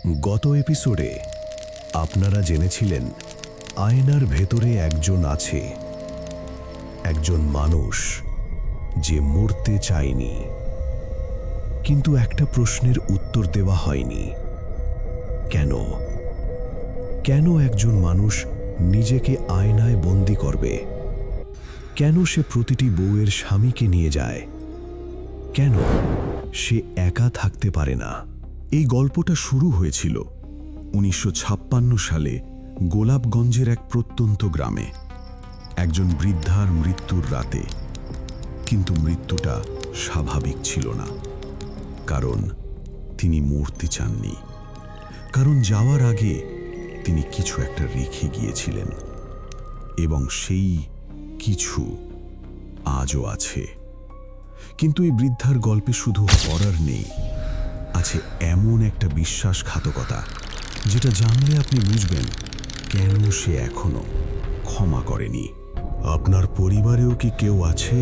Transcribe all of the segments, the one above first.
গত এপিসোডে আপনারা জেনেছিলেন আয়নার ভেতরে একজন আছে, একজন মানুষ যে মরতে চায়নি, কিন্তু একটা প্রশ্নের উত্তর দেওয়া হয়নি। কেন কেন একজন মানুষ নিজেকে আয়নায় বন্দি করবে? কেন সে প্রতিটি বউয়ের স্বামীকে নিয়ে যায়? কেন সে একা থাকতে পারে না? এই গল্পটা শুরু হয়েছিল ১৯৫৬ সালে গোলাপগঞ্জের এক প্রত্যন্ত গ্রামে, একজন বৃদ্ধার মৃত্যুর রাতে। কিন্তু মৃত্যুটা স্বাভাবিক ছিল না, কারণ তিনি মরতে চাননি। কারণ যাওয়ার আগে তিনি কিছু একটা রেখে গিয়েছিলেন, এবং সেই কিছু আজও আছে। কিন্তু এই বৃদ্ধার গল্পে শুধু হরর নেই, আছে এমন একটা বিশ্বাসঘাতকতা যেটা জানলে আপনি বুঝবেন কেন সে এখনো ক্ষমা করেনি। আপনার পরিবারেও কি কেউ আছে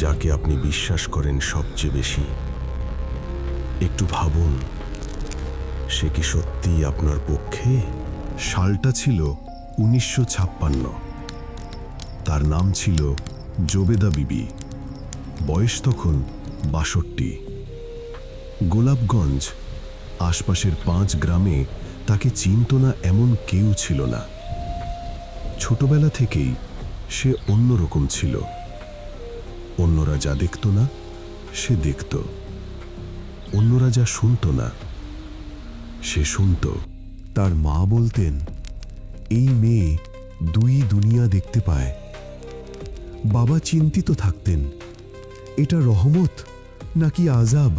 যাকে আপনি বিশ্বাস করেন সবচেয়ে বেশি? একটু ভাবুন, সে কি সত্যিই আপনার পক্ষে? সালটা ছিল ১৯৫৬। তার নাম ছিল জোবেদা বিবি। বয়স তখন ৬২। গোলাপগঞ্জ, আশপাশের ৫ গ্রামে তাকে চিনত না এমন কেউ ছিল না। ছোটবেলা থেকেই সে অন্যরকম ছিল। অন্যরা যা দেখত না সে দেখত, অন্যরা যা শুনত না সে শুনত। তার মা বলতেন, এই মেয়ে দুই দুনিয়া দেখতে পায়। বাবা চিন্তিত থাকতেন, এটা রহমত নাকি আযাব?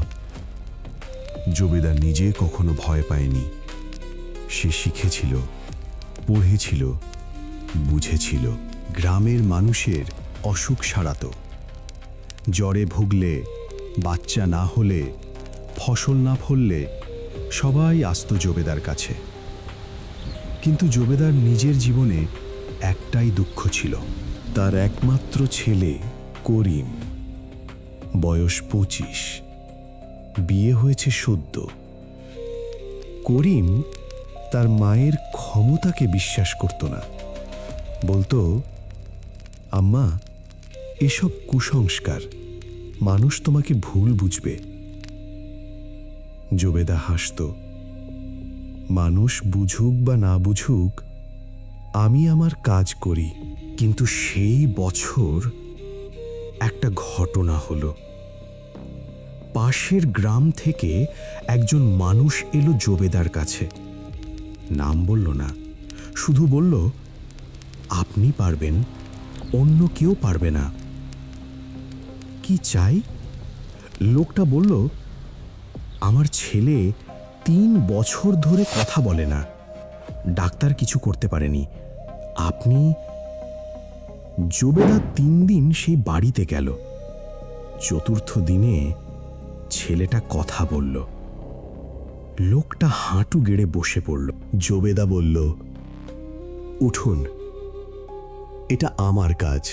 জোবেদা নিজে কখনো ভয় পায়নি। সে শিখেছিল, পড়েছিল, বুঝেছিল। গ্রামের মানুষের অসুখ সারাত। জ্বরে ভুগলে, বাচ্চা না হলে, ফসল না ফললে সবাই আসত জোবেদার কাছে। কিন্তু জোবেদার নিজের জীবনে একটাই দুঃখ ছিল, তার একমাত্র ছেলে করিম। বয়স ২৫, বিয়ে হয়েছে সদ্য। করিম তার মায়ের ক্ষমতাকে বিশ্বাস করত না। বলতো, আম্মা, এসব কুসংস্কার, মানুষ তোমাকে ভুল বুঝবে। জোবেদা হাসত, মানুষ বুঝুক বা না বুঝুক, আমি আমার কাজ করি। কিন্তু সেই বছর একটা ঘটনা হলো। পাশের গ্রাম থেকে একজন মানুষ এলো জোবেদার কাছে। নাম বলল না, শুধু বলল, আপনি পারবেন, অন্য কেউ পারবে না। কি চাই? লোকটা বলল, আমার ছেলে ৩ বছর ধরে কথা বলে না, ডাক্তার কিছু করতে পারেনি, আপনি। জোবেদা ৩ দিন সেই বাড়িতে গেল। চতুর্থ দিনে ছেলেটা কথা বলল। লোকটা হাঁটু গেড়ে বসে পড়ল। জোবেদা বলল, উঠুন, এটা আমার কাজ।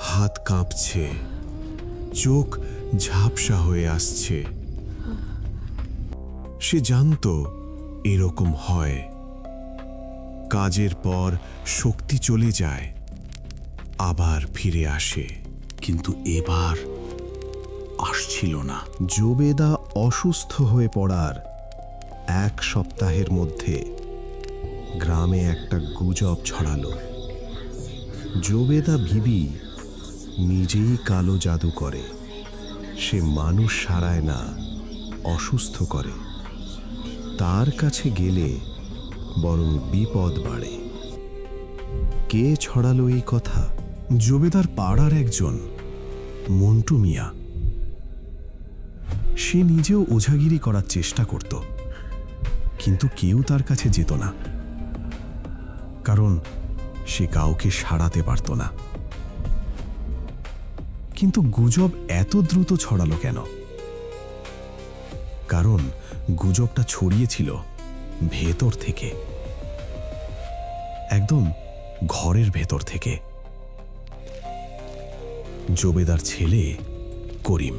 হাত কাঁপছে, চোখ ঝাপসা হয়ে আসছে। সে জানত এরকম হয়। কাজের পর শক্তি চলে যায়, আবার ফিরে আসে। কিন্তু এবার আসছিল না। জোবেদা অসুস্থ হয়ে পড়ার ১ সপ্তাহের মধ্যে গ্রামে একটা গুজব ছড়ালো। জোবেদা বিবি নিজেই কালো জাদু করে। সে মানুষ সারায় না, অসুস্থ করে। তার কাছে গেলে বরং বিপদ বাড়ে। কে ছড়ালো এই কথা? জোবেদার পাড়ার একজন, মন্টু মিয়া। সে নিজেও ওঝাগিরি করার চেষ্টা করত, কিন্তু কেউ তার কাছে যেত না, কারণ সে কাউকে সারাতে পারত না। কিন্তু গুজব এত দ্রুত ছড়ালো কেন? কারণ গুজবটা ছড়িয়েছিল ভেতর থেকে, একদম ঘরের ভেতর থেকে। জোবেদার ছেলে করিম,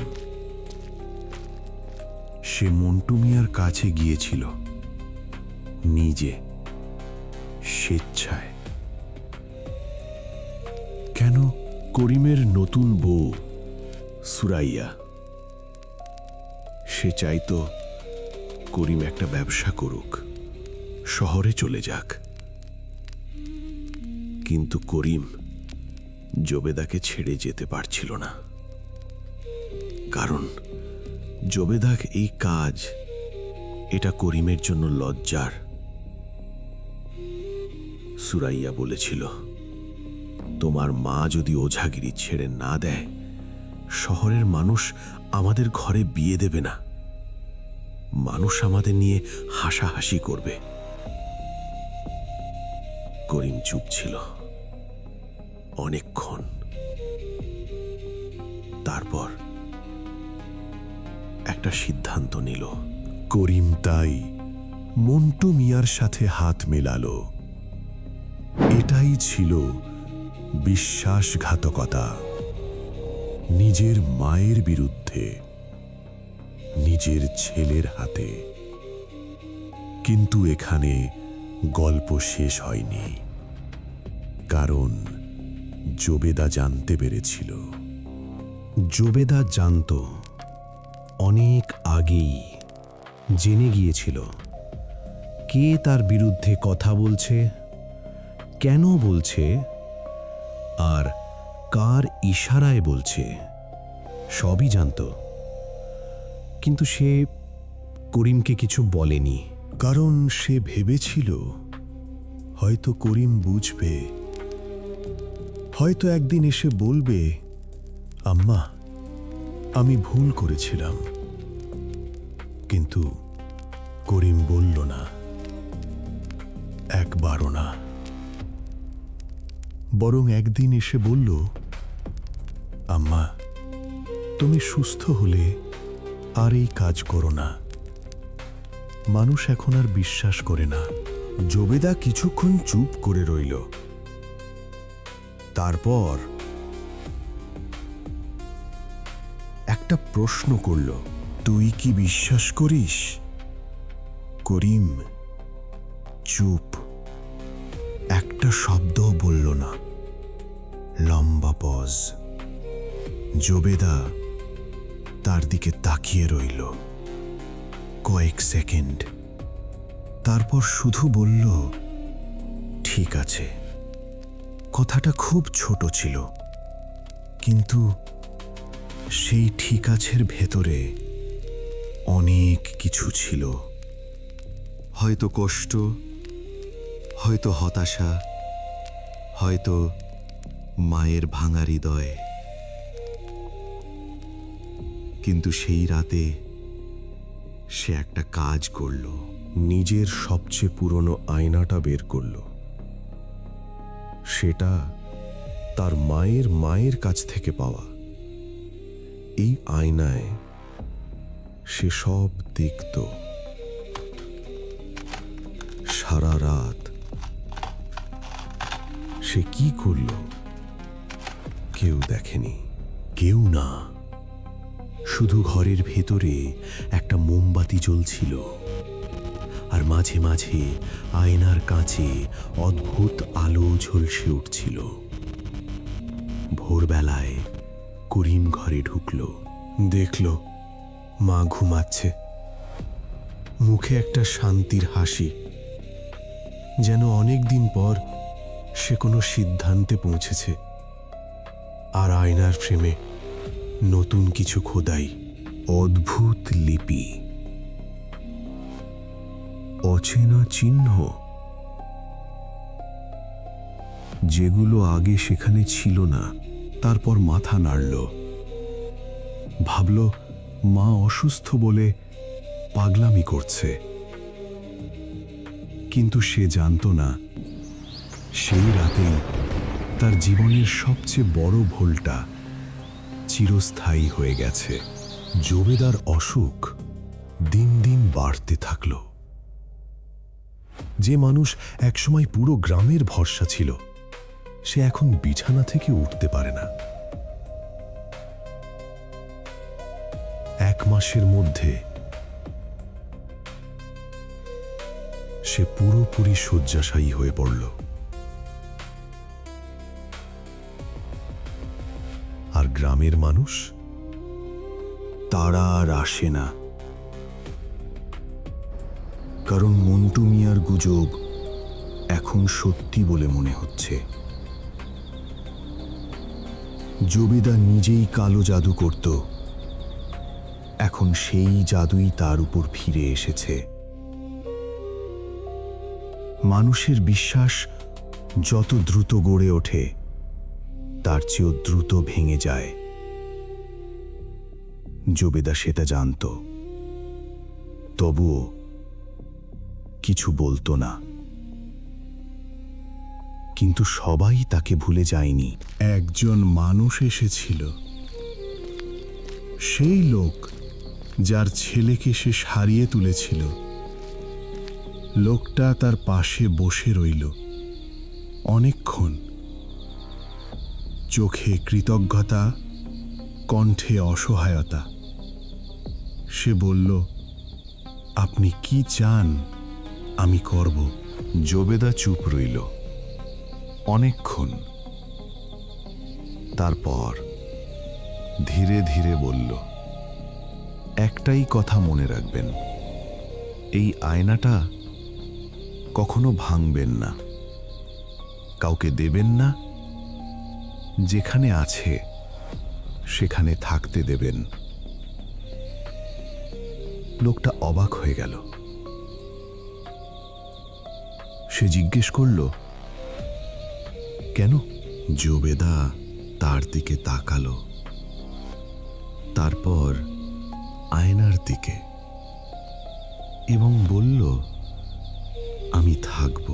সে মন্টু মিয়ার কাছে গিয়েছিল। নিজে, স্বেচ্ছায়। কেন? করিমের নতুন বউ সুরাইয়া, সে চাইতো করিম একটা ব্যবসা করুক, শহরে চলে যাক। কিন্তু করিম জবেদাকে ছেড়ে যেতে পারছিল না, কারণ জবেদাক এই কাজ, এটা করিমের জন্য লজ্জার। সুরাইয়া বলেছিল, তোমার মা যদি ওঝাগিরি ছেড়ে না দেয়, শহরের মানুষ আমাদের ঘরে বিয়ে দেবে না, মানুষ আমাদের নিয়ে হাসাহাসি করবে। করিম চুপ ছিল অনেকক্ষণ। তারপর একটা সিদ্ধান্ত নিল। করিম তাই মন্টু মিয়ার সাথে হাত মেলালো। এটাই ছিল বিশ্বাসঘাতকতা, নিজের মায়ের বিরুদ্ধে, নিজের ছেলের হাতে। কিন্তু এখানে গল্প শেষ হয়নি, কারণ জবেদা জানতে পেরেছিল। জবেদা জানত, অনেক আগেই জেনে গিয়েছিল কে তার বিরুদ্ধে কথা বলছে, কেন বলছে, আর কার ইশারায় বলছে, সবই জানত। কিন্তু সে করিমকে কিছু বলেনি, কারণ সে ভেবেছিল হয়তো করিম বুঝবে, হয়তো একদিন এসে বলবে, আম্মা, আমি ভুল করেছিলাম। কিন্তু করিম বলল না, একবারও না। বরং একদিন এসে বলল, আম্মা, তুমি সুস্থ হলে আর এই কাজ করো না, মানুষ এখন আর বিশ্বাস করে না। জবেদা কিছুক্ষণ চুপ করে রইল। তারপর একটা প্রশ্ন করল, তুই কি বিশ্বাস করিস? করিম চুপ, একটা শব্দও বলল না। লম্বা পজ। জবেদা তার দিকে তাকিয়ে রইল কয়েক সেকেন্ড। তারপর শুধু বলল, ঠিক আছে। কথাটা খুব ছোট ছিল, কিন্তু সেই ঠিক আছের ভেতরে অনেক কিছু ছিল। হয়তো কষ্ট, হয়তো হতাশা, হয়তো মায়ের ভাঙা হৃদয়। কিন্তু সেই রাতে সে একটা কাজ করল, নিজের সবচেয়ে পুরনো আয়নাটা বের করল। সেটা তার মায়ের মায়ের কাছ থেকে পাওয়া। এই আয়নায় সে সব দেখত। সারা রাত সে কি করল কেউ দেখেনি, কেউ না। শুধু ঘরের ভেতরে একটা মোমবাতি জ্বলছিল, আর মাঝে মাঝে আয়নার কাছে অদ্ভুত আলো ঝলসে উঠছিল। ভোরবেলায় করিম ঘরে ঢুকল, দেখল মা ঘুমাচ্ছে, মুখে একটা শান্তির হাসি, যেন অনেক দিন পর সে কোনো সিদ্ধান্তে পৌঁছেছে। আর আয়নার ফ্রেমে নতুন কিছু খোদাই, অদ্ভুত লিপি, অচেনা চিহ্ন, যেগুলো আগে সেখানে ছিল না। তারপর মাথা নাড়ল, ভাবল মা অসুস্থ বলে পাগলামি করছে। কিন্তু সে জানত না, সেই রাতেই তার জীবনের সবচেয়ে বড় ভুলটা চিরস্থায়ী হয়ে গেছে। জবেদার অসুখ দিন দিন বাড়তে থাকল। যে মানুষ একসময় পুরো গ্রামের ভরসা ছিল, সে এখন বিছানা থেকে উঠতে পারে না। 1 মাসের মধ্যে সে পুরোপুরি শয্যাশায়ী হয়ে পড়ল। আর গ্রামের মানুষ, তারা আর আসে না, কারণ মন্টু মিয়ার গুজব এখন সত্যি বলে মনে হচ্ছে। জবেদা নিজেই কালো জাদু করত, এখন সেই জাদুই তার উপর ফিরে এসেছে। মানুষের বিশ্বাস যত দ্রুত গড়ে ওঠে, তার চেয়েও দ্রুত ভেঙে যায়। জবেদা সেটা জানত, তবুও কিছু বলতো না। কিন্তু সবাই তাকে ভুলে যায়নি। একজন মানুষ এসেছিল, সেই লোক যার ছেলেকে সে সারিয়ে তুলেছিল। লোকটা তার পাশে বসে রইল অনেকক্ষণ, চোখে কৃতজ্ঞতা, কণ্ঠে অসহায়তা। সে বলল, আপনি কি চান আমি করব। জবেদা চুপ রইল অনেকক্ষণ। তারপর ধীরে ধীরে বলল, একটাই কথা মনে রাখবেন, এই আয়নাটা কখনো ভাঙবেন না, কাউকে দেবেন না, যেখানে আছে সেখানে থাকতে দেবেন। লোকটা অবাক হয়ে গেল। সে জিজ্ঞেস করল, কেন? জবেদা তার দিকে তাকালো, তারপর আয়নার দিকে, এবং বলল, আমি থাকব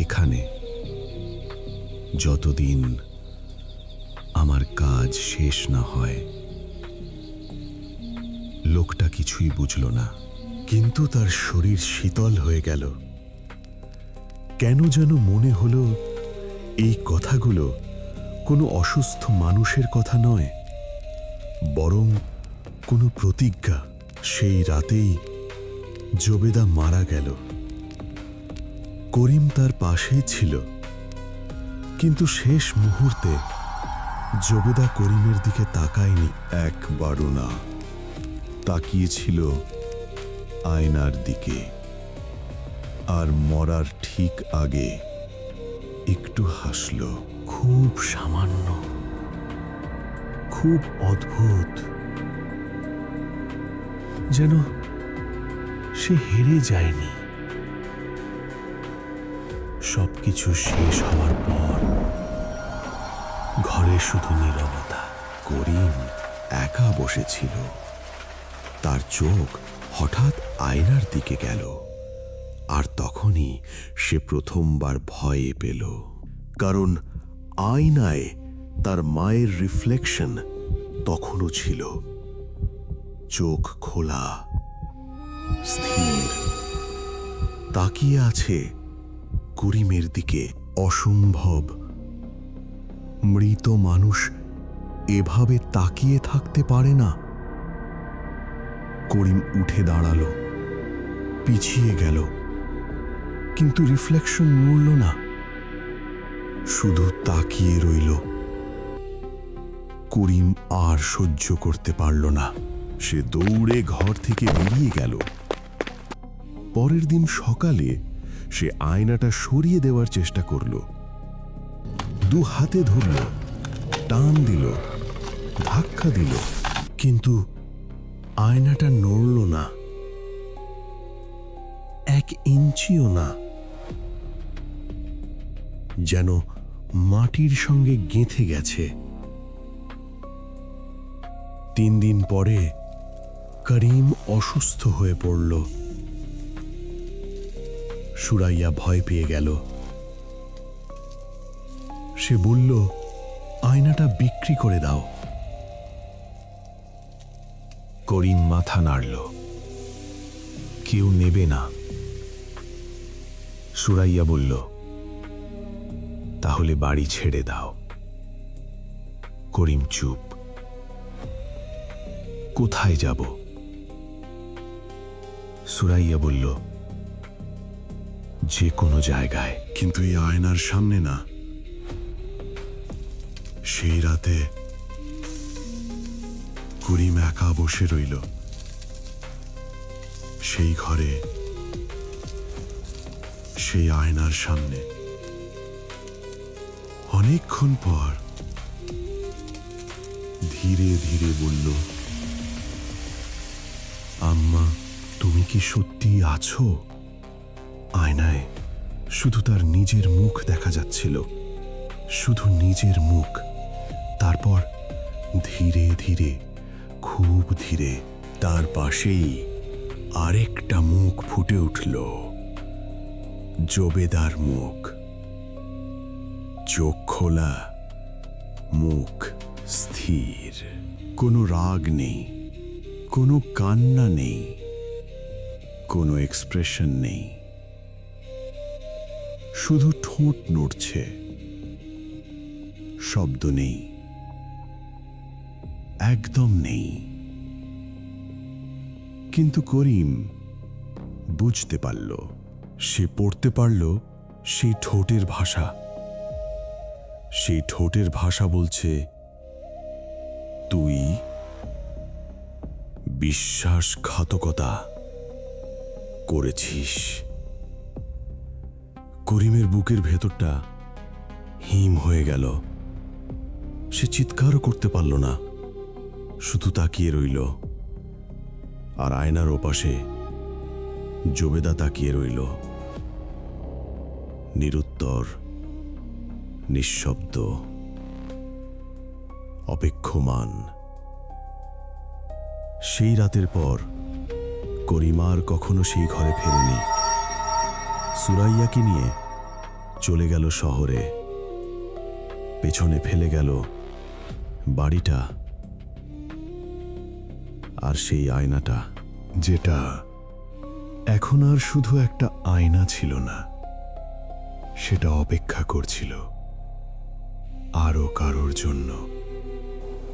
এখানে যতদিন আমার কাজ শেষ না হয়। লোকটা কিছুই বুঝল না, কিন্তু তার শরীর শীতল হয়ে গেল। কেন যেন মনে হলো এই কথাগুলো কোনো অসুস্থ মানুষের কথা নয়, বরং কোনো প্রতিজ্ঞা। সেই রাতেই জবেদা মারা গেল। করিম তার পাশেই ছিল, কিন্তু শেষ মুহূর্তে জবেদা করিমের দিকে তাকায়নি, একবারও না। তাকিয়েছিল আয়নার দিকে, আর মরার ঠিক আগে একটু হাসল, খুব সামান্য, খুব অদ্ভুত, যেন সে হেরে যায়নি। সবকিছু শেষ হওয়ার পর ঘরে শুধু নীরবতা। করিম একা বসেছিল, তার চোখ হঠাৎ আয়নার দিকে গেল, আর তখনই সে প্রথমবার ভয়ে পেল, কারণ আয়নায় তার মায়ের রিফ্লেকশন তখনও ছিল, চোখ খোলা, স্থির, তাকিয়ে আছে করিমের দিকে। অসম্ভব, মৃত মানুষ এভাবে তাকিয়ে থাকতে পারে না। করিম উঠে দাঁড়ালো, পিছিয়ে গেল, কিন্তু রিফ্লেকশন নড়ল না, শুধু তাকিয়ে রইল। করিম আর সহ্য করতে পারল না, সে দৌড়ে ঘর থেকে বেরিয়ে গেল। পরের দিন সকালে সে আয়নাটা সরিয়ে দেওয়ার চেষ্টা করল, দু হাতে ধরল, টান দিল, ধাক্কা দিল, কিন্তু আয়নাটা নড়ল না, 1 ইঞ্চিও না, যেন মাটির সঙ্গে গেঁথে গেছে। 3 দিন পরে করিম অসুস্থ হয়ে পড়ল। সুরাইয়া ভয় পেয়ে গেল। সে বলল, আয়নাটা বিক্রি করে দাও। করিম মাথা নাড়ল, কেউ নেবে না। সুরাইয়া বলল, তাহলে বাড়ি ছেড়ে দাও। করিম চুপ। কোথায় যাব? সুরাইয়া বলল, যে কোনো জায়গায়। কিন্তু এই আয়নার সামনে না। সেই রাতে করিম একা বসে রইল সেই ঘরে, সেই আয়নার সামনে। অনেকক্ষণ পর ধীরে ধীরে বলল, আম্মা, তুমি কি সত্যি আছো? আয়নায় শুধু তার নিজের মুখ দেখা যাচ্ছিল, শুধু নিজের মুখ। তারপর ধীরে ধীরে, খুব ধীরে তার পাশেই আরেকটা মুখ ফুটে উঠল, জবেদার মুখ। চোখ খোলা, মুখ স্থির, কোনো রাগ নেই, কোনো কান্না নেই, কোনো এক্সপ্রেশন নেই। শুধু ঠোঁট নড়ছে, শব্দ নেই, একদম নেই। কিন্তু করিম বুঝতে পারল, সে পড়তে পারল সেই ঠোঁটের ভাষা। সেই ঠোঁটের ভাষা বলছে, তুই বিশ্বাসঘাতকতা করেছিস। করিমের বুকের ভেতরটা হিম হয়ে গেল। সে চিৎকারও করতে পারল না, শুধু তাকিয়ে রইল। আর আয়নার ওপাশে জবেদা তাকিয়ে রইল, নিরুত্তর, নিঃশব্দ, অপেক্ষমান। সেই রাতের পর করিম আর কখনো সেই ঘরে ফেরেনি। সুরাইয়াকে নিয়ে চলে গেল শহরে। পেছনে ফেলে গেল বাড়িটা আর সেই আয়নাটা, যেটা এখন আর শুধু একটা আয়না ছিল না, সেটা অপেক্ষা করছিল আরো কারোর জন্য।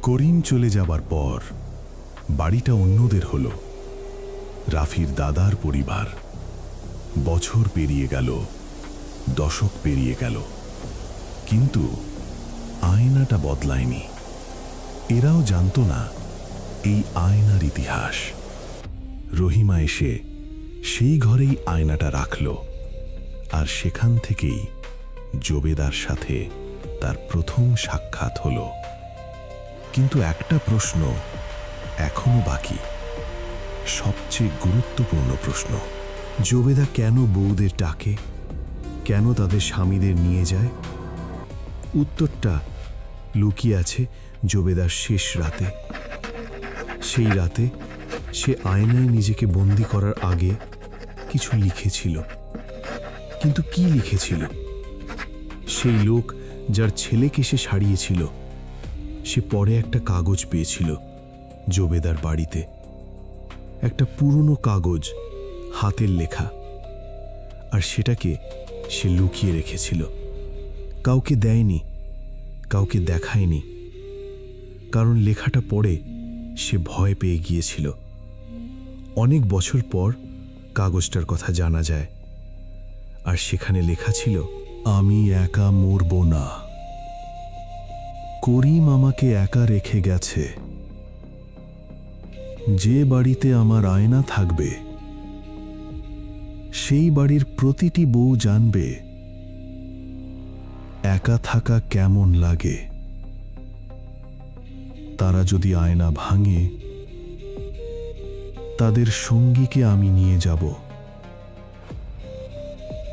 করিম চলে যাবার পর বাড়িটা অন্যদের হলো। রাফির দাদার পরিবার। বছর পেরিয়ে গেল, দশক পেরিয়ে গেল, কিন্তু আয়নাটা বদলায়নি। এরাও জানতো না এই আয়নার ইতিহাস। রহিমা এসে সেই ঘরেই আয়নাটা রাখল, আর সেখান থেকেই জবেদার সাথে তার প্রথম সাক্ষাৎ হলো। কিন্তু একটা প্রশ্ন এখনো বাকি, সবচেয়ে গুরুত্বপূর্ণ প্রশ্ন। জবেদা কেন বউদের ডাকে, কেন তাদের স্বামীদের নিয়ে যায়? উত্তরটা লুকিয়ে আছে জবেদার শেষ রাতে। সেই রাতে সে আয়নায় নিজেকে বন্দি করার আগে কিছু লিখেছিল। কিন্তু কি লিখেছিল? সেই লোক যার ছেলেকে সে সারিয়েছিল, সে পরে একটা কাগজ পেয়েছিল জবেদার বাড়িতে। একটা পুরনো কাগজ, হাতের লেখা। আর সেটাকে সে লুকিয়ে রেখেছিল, কাউকে দেয়নি, কাউকে দেখায়নি। কারণ লেখাটা পড়ে সে ভয় পেয়ে গিয়েছিল। অনেক বছর পর কাগজটার কথা জানা যায়, আর সেখানে লেখা ছিল, আমি একা মরব না। করিম আমাকে একা রেখে গেছে। যে বাড়িতে আমার আয়না থাকবে, সেই বাড়ির প্রতিটি বউ জানবে একা থাকা কেমন লাগে। তারা যদি আয়না ভাঙে, তাদের সঙ্গীকে আমি নিয়ে যাব,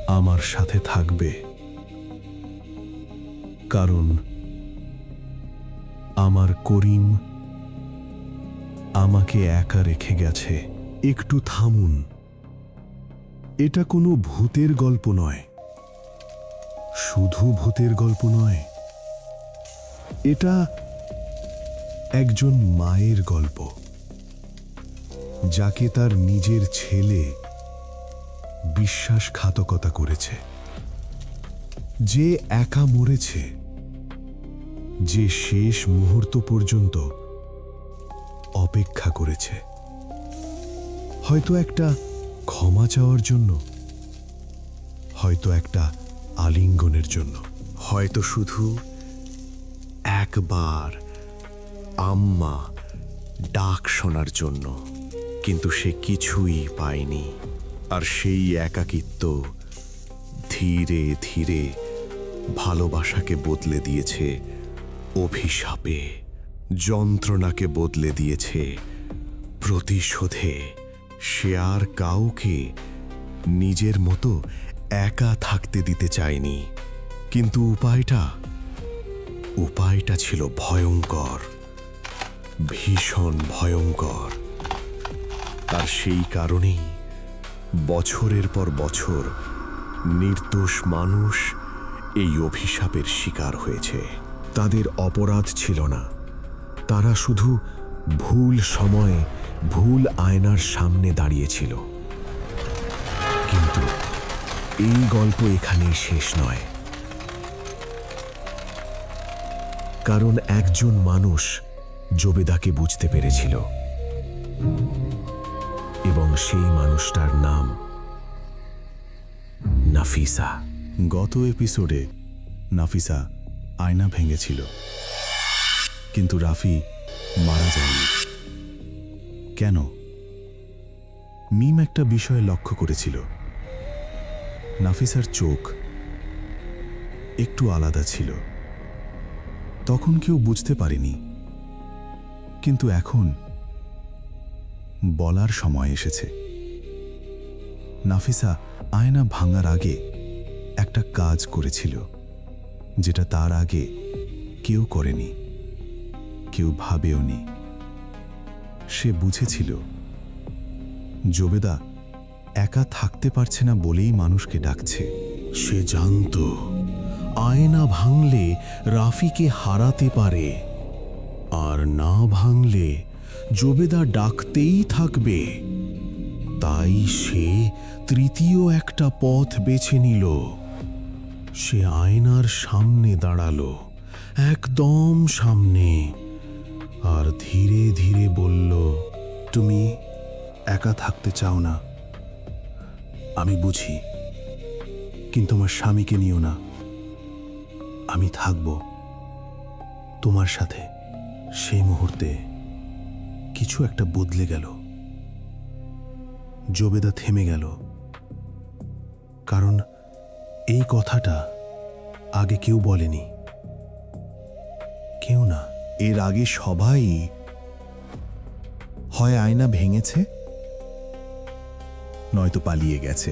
আমার সাথে থাকবে। কারণ আমার করিম আমাকে একা রেখে গেছে। একটু থামুন, এটা কোনো ভূতের গল্প নয়, শুধু ভূতের গল্প নয়, এটা একজন মায়ের গল্প, যাকে তার নিজের ছেলে বিশ্বাসঘাতকতা করেছে, যে একা মরেছে, যে শেষ মুহূর্ত পর্যন্ত অপেক্ষা করেছে, হয়তো একটা ক্ষমা চাওয়ার জন্য, হয়তো একটা আলিঙ্গনের জন্য, হয়তো শুধু একবার আম্মা ডাক শোনার জন্য। কিন্তু সে কিছুই পায়নি। আর সেই একাকিত্ব ধীরে ধীরে ভালোবাসাকে বদলে দিয়েছে অভিশাপে, যন্ত্রণাকে বদলে দিয়েছে প্রতিশোধে। সে আর কাউকে নিজের মতো একা থাকতে দিতে চায়নি। কিন্তু উপায়টা ছিল ভয়ঙ্কর, ভীষণ ভয়ঙ্কর। আর সেই কারণেই বছরের পর বছর নির্দোষ মানুষ এই অভিশাপের শিকার হয়েছে। তাদের অপরাধ ছিল না, তারা শুধু ভুল সময়ে ভুল আয়নার সামনে দাঁড়িয়েছিল। কিন্তু এই গল্প এখানেই শেষ নয়, কারণ একজন মানুষ জবেদাকে বুঝতে পেরেছিল, এবং সেই মানুষটার নাম নাফিসা। গত এপিসোডে নাফিসা আয়না ভেঙেছিল, কিন্তু রাফি মারা যায়নি। কেন? মিম একটা বিষয়ে লক্ষ্য করেছিল, নাফিসার চোখ একটু আলাদা ছিল। তখন কেউ বুঝতে পারেনি, কিন্তু এখন বলার সময় এসেছে। নাফিসা আয়না ভাঙার আগে একটা কাজ করেছিল, যেটা তার আগে কেউ করেনি, কেউ ভাবেওনি। সে বুঝেছিল জবেদা একা থাকতে পারছে না বলেই মানুষকে ডাকছে। সে জানত আয়না ভাঙলে রাফিকে হারাতে পারে, আর না ভাঙলে জবেদা ডাকতেই থাকবে। তাই সে তৃতীয় একটা পথ বেছে নিল। সে আয়নার সামনে দাঁড়ালো, একদম সামনে, আর ধীরে ধীরে বলল, তুমি একা থাকতে চাও না, আমি বুঝি, কিন্তু আমার স্বামীকে নিও না। আমি থাকব তোমার সাথে। সেই মুহূর্তে কিছু একটা বদলে গেল। জবেদা থেমে গেল, কারণ এই কথাটা আগে কেউ বলেনি, কেউ না। এর আগে সবাই হয় আয়না ভেঙেছে, নয়তো পালিয়ে গেছে।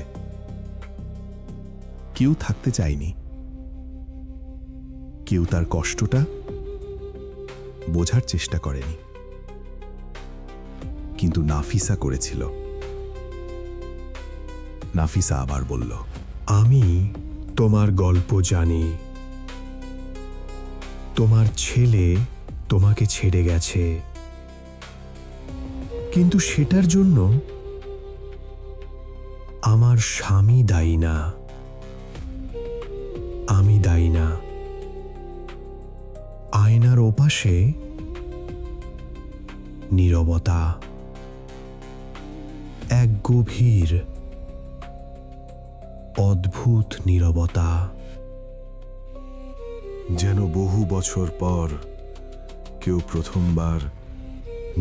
কেউ থাকতে চায়নি, কেউ তার কষ্টটা বোঝার চেষ্টা করেনি। কিন্তু নাফিসা করেছিল। নাফিসা আবার বলল, আমি তোমার গল্প জানি। তোমার ছেলে তোমাকে ছেড়ে গেছে, কিন্তু সেটার জন্য আমার স্বামী দায়ী না, আমি দায়ী না। আয়নার ওপাশে নীরবতা, এক গভীর অদ্ভুত নীরবতা, যেন বহু বছর পর কেউ প্রথমবার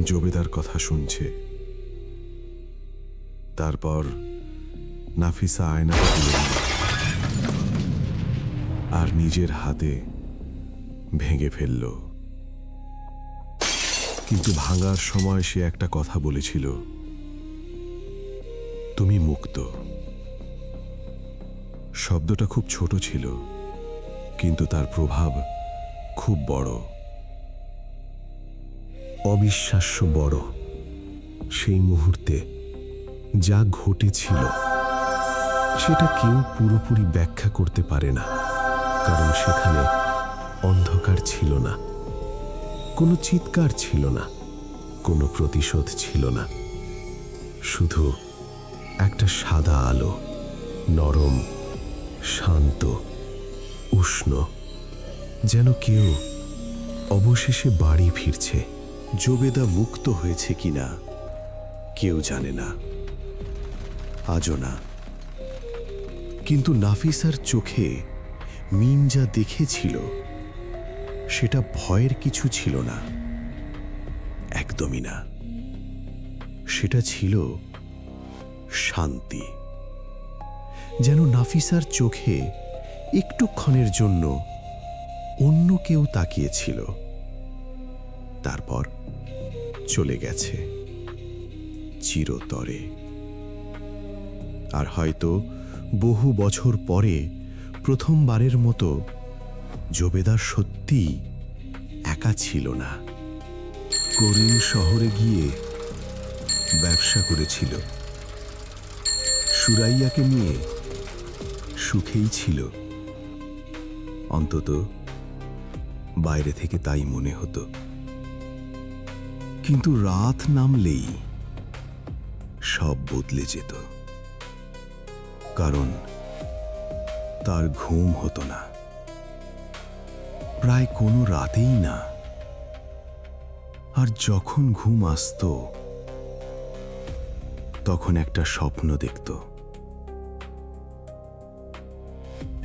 জবেদার কথা শুনছে। তারপর নাফিসা আয়নাটা তুলে নিল আর নিজের হাতে ভেঙে ফেলল। কিন্তু ভাঙার সময় সে একটা কথা বলেছিল, তুমি মুক্ত। শব্দটা খুব ছোট ছিল, কিন্তু তার প্রভাব খুব বড়, অবিশ্বাস্য বড়। সেই মুহূর্তে যা ঘটেছিল সেটা কেউ পুরোপুরি ব্যাখ্যা করতে পারে না, কারণ সেখানে অন্ধকার ছিল না, কোনো চিৎকার ছিল না, কোনো প্রতিশোধ ছিল না। শুধু একটা সাদা আলো, নরম, শান্ত, উষ্ণ, যেন কেউ অবশেষে বাড়ি ফিরছে। জবেদা মুক্ত হয়েছে কিনা কেউ জানে না, আজও না। কিন্তু নাফিসার চোখে মিম যা দেখেছিল সেটা ভয়ের কিছু ছিল না, একদমই না। সেটা ছিল শান্তি। যেন নাফিসার চোখে একটুক্ষণের জন্য অন্য কেউ তাকিয়েছিল, তারপর চলে গেছে চিরতরে। আর হয়তো বহু বছর পরে প্রথমবারের মতো জবেদা সত্যিই একা ছিল না। করিম শহরে গিয়ে ব্যবসা করেছিল, সুরাইয়াকে নিয়ে সুখেই ছিল, অন্তত বাইরে থেকে তাই মনে হতো। কিন্তু রাত নামলেই সব বদলে যেত, কারণ তার ঘুম হতো না, প্রায় কোনো রাতেই না। আর যখন ঘুম আসতো তখন একটা স্বপ্ন দেখত,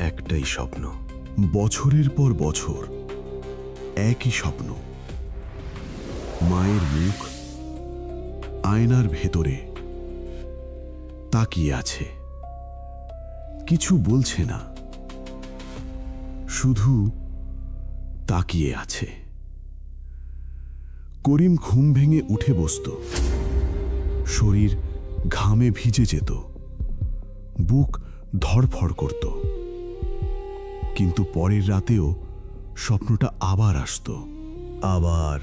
একটাই স্বপ্ন, বছরের পর বছর একই স্বপ্ন। মায়ের মুখ আয়নার ভেতরে তাকিয়ে আছে, কিছু বলছে না, শুধু তাকিয়ে আছে। করিম ঘুম ভেঙে উঠে বসত, শরীর ঘামে ভিজে যেত, বুক ধড়ফড় করত। কিন্তু পরের রাতেও স্বপ্নটা আবার আসতো, আবার,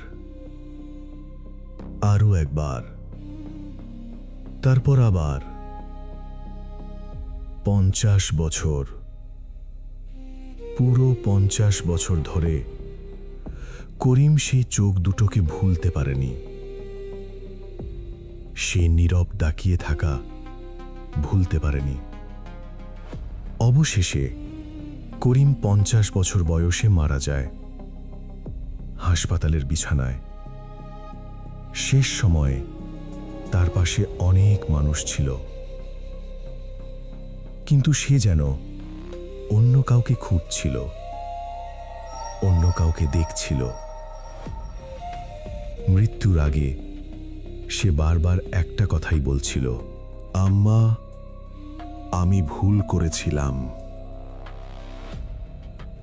আরও একবার, তারপর আবার। 50 বছর, পুরো 50 বছর ধরে করিম সেই চোখ দুটোকে ভুলতে পারেনি। সে নীরব তাকিয়ে থাকা ভুলতে পারেনি। অবশেষে করিম 50 বছর বয়সে মারা যায় হাসপাতালের বিছানায়। শেষ সময়ে তার পাশে অনেক মানুষ ছিল, কিন্তু সে যেন অন্য কাউকে খুঁজছিল, অন্য কাউকে দেখছিল। মৃত্যুর আগে সে বারবার একটা কথাই বলছিল, আম্মা, আমি ভুল করেছিলাম।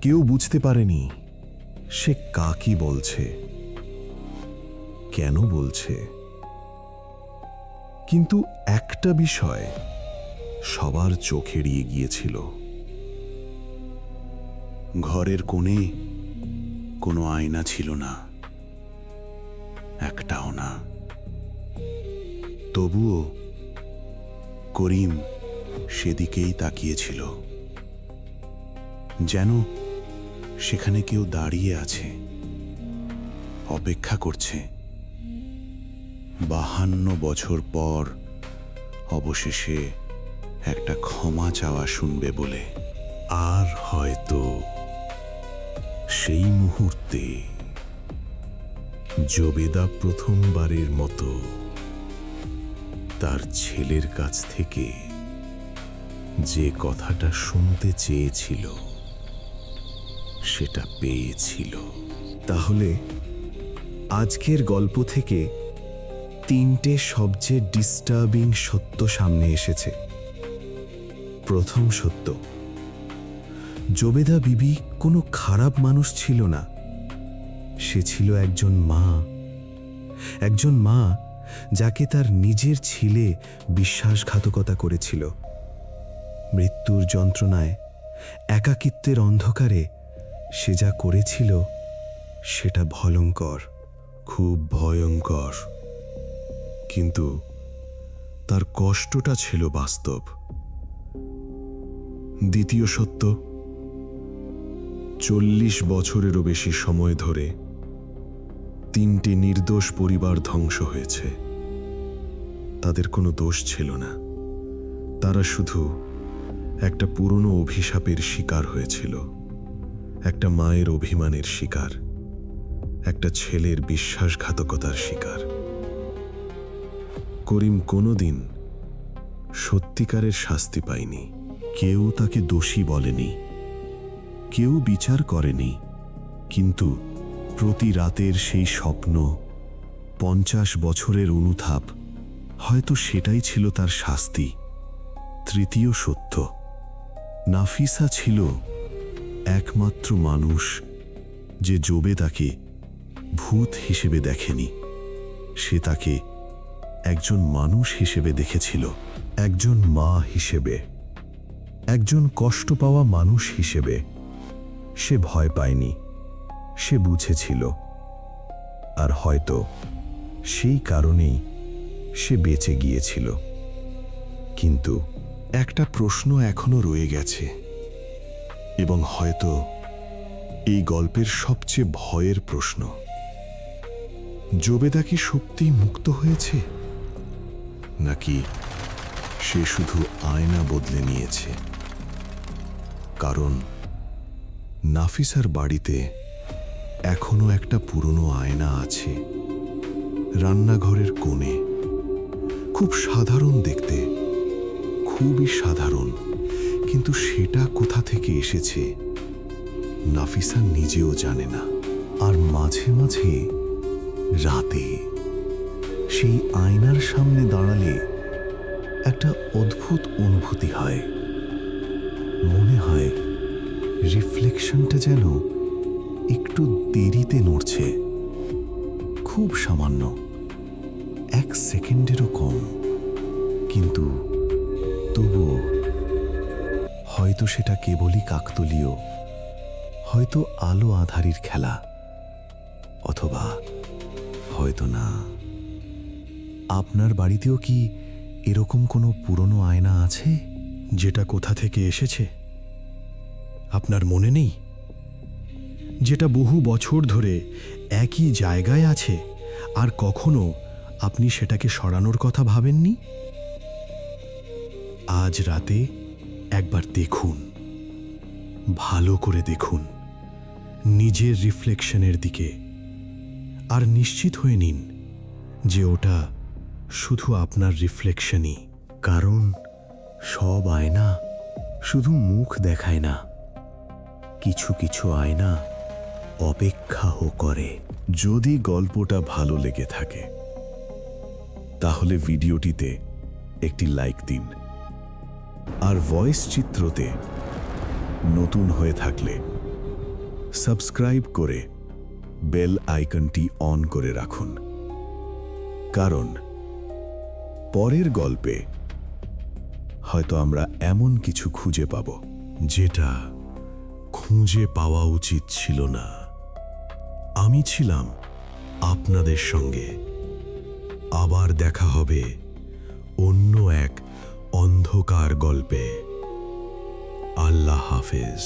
কেউ বুঝতে পারেনি সে কাকে বলছে, কেন বলছে। কিন্তু একটা বিষয় সবার চোখ এড়িয়ে গিয়েছিল। ঘরের কোণে কোনো আয়না ছিল না, একটাও না। তবুও করিম সেদিকেই তাকিয়েছিল, যেন সেখানে কেউ দাঁড়িয়ে আছে, অপেক্ষা করছে 52 বছর পর অবশেষে একটা ক্ষমা চাওয়া শুনবে বলে। আর হয়তো সেই মুহূর্তে জবেদা প্রথমবারের মতো তার ছেলের কাছ থেকে যে কথাটা শুনতে চেয়েছিল সেটা পেয়েছিল। তাহলে আজকের গল্প থেকে 3টে সবচেয়ে ডিস্টার্বিং সত্য সামনে এসেছে। প্রথম সত্য, জবেদা বিবি কোনো খারাপ মানুষ ছিল না। সে ছিল একজন মা যাকে তার নিজের ছেলে বিশ্বাসঘাতকতা করেছিল। মৃত্যুর যন্ত্রণায়, একাকিত্বের অন্ধকারে সে যা করেছিল সেটা ভয়ঙ্কর, খুব ভয়ঙ্কর। কিন্তু তার কষ্টটা ছিল বাস্তব। দ্বিতীয় সত্য, 40 বছরেরও বেশি সময় ধরে 3টে নির্দোষ পরিবার ধ্বংস হয়েছে। তাদের কোনো দোষ ছিল না, তারা শুধু একটা পুরনো অভিশাপের শিকার হয়েছিল, একটা মায়ের অভিমানের শিকার, একটা ছেলের বিশ্বাসঘাতকতার শিকার। করিম কোনোদিন সত্যিকারের শাস্তি পায়নি, কেউ তাকে দোষী বলেনি, কেউ বিচার করেনি, কিন্তু প্রতি রাতের সেই স্বপ্ন, 50 বছরের অনুতাপ, হয়তো সেটাই ছিল তার শাস্তি। তৃতীয় সত্য, নাফিসা ছিল একমাত্র মানুষ যে জোবেদাকে ভূত হিসেবে দেখেনি। সে তাকে একজন মানুষ হিসেবে দেখেছিল, একজন মা হিসেবে, একজন কষ্ট পাওয়া মানুষ হিসেবে। সে ভয় পায়নি, সে বুঝেছিল, আর হয়তো সেই কারণেই সে বেঁচে গিয়েছিল। কিন্তু একটা প্রশ্ন এখনো রয়ে গেছে, এবং হয়তো এই গল্পের সবচেয়ে ভয়ের প্রশ্ন। জোবেদা কি সত্যিই মুক্ত হয়েছে, নাকি সে শুধু আয়না বদলে নিয়েছে? কারণ নাফিসার বাড়িতে এখনো একটা পুরনো আয়না আছে, রান্নাঘরের কোণে। খুব সাধারণ দেখতে, খুবই সাধারণ, কিন্তু সেটা কোথা থেকে এসেছে নাফিসা নিজেও জানে না। আর মাঝে মাঝে রাতে সেই আয়নার সামনে দাঁড়ালে একটা অদ্ভুত অনুভূতি হয়। মনে হয় রিফ্লেকশনটা যেন একটু দেরিতে নড়ছে, খুব সামান্য, 1 সেকেন্ডেরও কম। কিন্তু তবুও হয়তো সেটা কেবলই কাকতালীয়, হয়তো আলো আঁধারির খেলা, অথবা হয়তো না। আপনার বাড়িতেও কি এরকম কোনো পুরনো আয়না আছে, যেটা কোথা থেকে এসেছে আপনার মনে নেই? যেটা বহু বছর ধরে একই জায়গায় আছে, আর কখনো আপনি সেটাকে সরানোর কথা ভাবেননি? আজ রাতে একবার দেখুন, ভালো করে দেখুন নিজের রিফ্লেকশনের দিকে, আর নিশ্চিত হয়ে নিন যে ওটা শুধু আপনার রিফ্লেকশনই। কারণ সব আয়না শুধু মুখ দেখায় না, কিছু কিছু আয়না অপেক্ষাও করে। যদি গল্পটা ভালো লেগে থাকে তাহলে ভিডিওটিতে একটি লাইক দিন, আর ভয়েস চিত্রতে নতুন হয়ে থাকলে সাবস্ক্রাইব করে বেল আইকনটি অন করে রাখুন। কারণ পরের গল্পে হয়তো আমরা এমন কিছু খুঁজে পাব যেটা খুঁজে পাওয়া উচিত ছিল না। আমি ছিলাম আপনাদের সঙ্গে। আবার দেখা হবে অন্য এক অন্ধকার গল্পে। আল্লাহ হাফেজ।